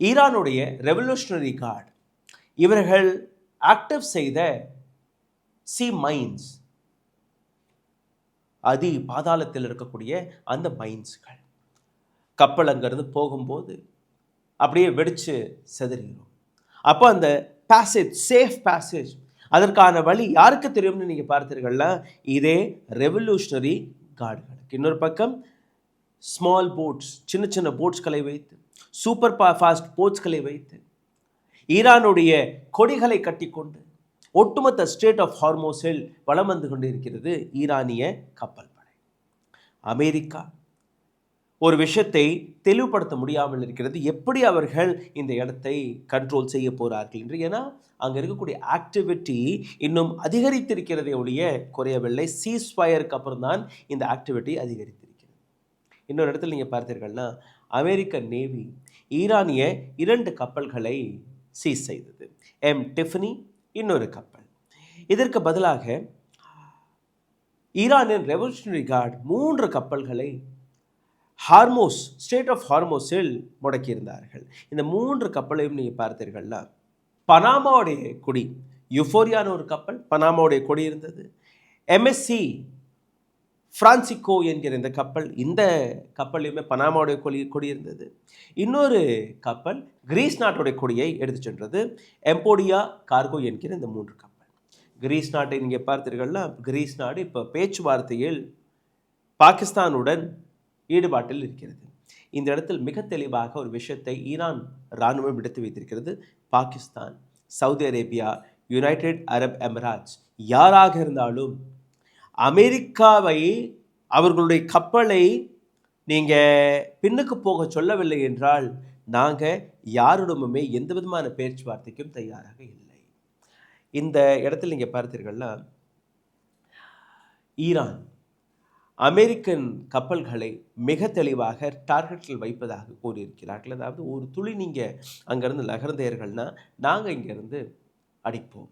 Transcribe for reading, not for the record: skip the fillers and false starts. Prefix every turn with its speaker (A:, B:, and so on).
A: ஈரானுடைய revolutionary card இவர்கள் active செய்த சி மைன்ஸ், அதி பாதாளத்தில் இருக்கக்கூடிய அந்த மைன்ஸ்கள் கப்பல் அங்கிருந்து போகும்போது அப்படியே வெடிச்சு செதறிடும். அப்போ அந்த பேசேஜ், சேஃப் பேசேஜ், அதற்கான வழி யாருக்கு தெரியும்னு நீங்கள் பார்த்தீர்கள்னா இதே ரெவல்யூஷனரி கார்டுகளுக்கு. இன்னொரு பக்கம் ஸ்மால் போட்ஸ், சின்ன சின்ன போட்ஸ்களை வைத்து, சூப்பர் ஃபாஸ்ட் போட்ஸ்களை வைத்து ஈரானுடைய கொடிகளை கட்டிக்கொண்டு ஒட்டுமொத்த ஸ்டேட் ஆஃப் ஹார்மோஸில் வலம் வந்து கொண்டு இருக்கிறது ஈரானிய கப்பல் படை. அமெரிக்கா ஒரு விஷயத்தை தெளிவுபடுத்த முடியாமல் இருக்கிறது, எப்படி அவர்கள் இந்த இடத்தை கண்ட்ரோல் செய்ய போகிறார்கள் என்று. ஏன்னா அங்கே இருக்கக்கூடிய ஆக்டிவிட்டி இன்னும் அதிகரித்திருக்கிறதே ஒழிய குறையவில்லை. சீஸ்ஃபயருக்கு அப்புறம் தான் இந்த ஆக்டிவிட்டி அதிகரித்திருக்கிறது. இன்னொரு இடத்துல நீங்கள் பார்த்தீர்கள்னா அமெரிக்க நேவி ஈரானிய 2 கப்பல்களை சீஸ் செய்தது. டிஃபனி இன்னொரு கப்பல். இதற்கு பதிலாக ஈரானின் ரெவல்யூஷனரி கார்டு 3 கப்பல்களை ஹார்மோஸ், ஸ்டேட் ஆஃப் ஹார்மோஸில் முடக்கியிருந்தார்கள். இந்த 3 கப்பலையும் நீங்கள் பார்த்தீர்கள்னா பனாமாவுடைய கொடி, யுஃபோரியான்னு ஒரு கப்பல் பனாமாவுடைய கொடி இருந்தது. எம்எஸ்சி ஃப்ரான்சிஸ்கோ என்கிற இந்த கப்பல், இந்த கப்பல்லையுமே பனாமாவுடைய கொடி இருந்தது. இன்னொரு கப்பல் கிரீஸ் நாட்டுடைய கொடியை எடுத்து சென்றது, எம்போடியா கார்கோ என்கிற இந்த 3 கப்பல். கிரீஸ் நாட்டை நீங்கள் பார்த்தீர்கள்னா கிரீஸ் நாடு இப்போ பேச்சுவார்த்தையில் பாகிஸ்தானுடன் ஈடுபாட்டில் இருக்கிறது. இந்த இடத்தில் மிக தெளிவாக ஒரு விஷயத்தை ஈரான் இராணுவம் எடுத்து வைத்திருக்கிறது. Pakistan, Saudi Arabia, United Arab Emirates யாராக இருந்தாலும் அமெரிக்காவை, அவர்களுடைய கப்பலை நீங்கள் பின்னுக்கு போக சொல்லவில்லை என்றால் நாங்கள் யாருடனுமே எந்த விதமான பேச்சுவார்த்தைக்கும் தயாராக இல்லை. இந்த இடத்தில் நீங்கள் பார்த்தீர்கள்னா ஈரான் அமெரிக்கன் கப்பல்களை மிக தெளிவாக டார்கெட்டில் வைப்பதாக கூறியிருக்கிறார்கள். அதாவது ஒரு துளி நீங்கள் அங்கேருந்து நகர்ந்தீர்கள்னா நாங்கள் இங்கேருந்து அடிப்போம்.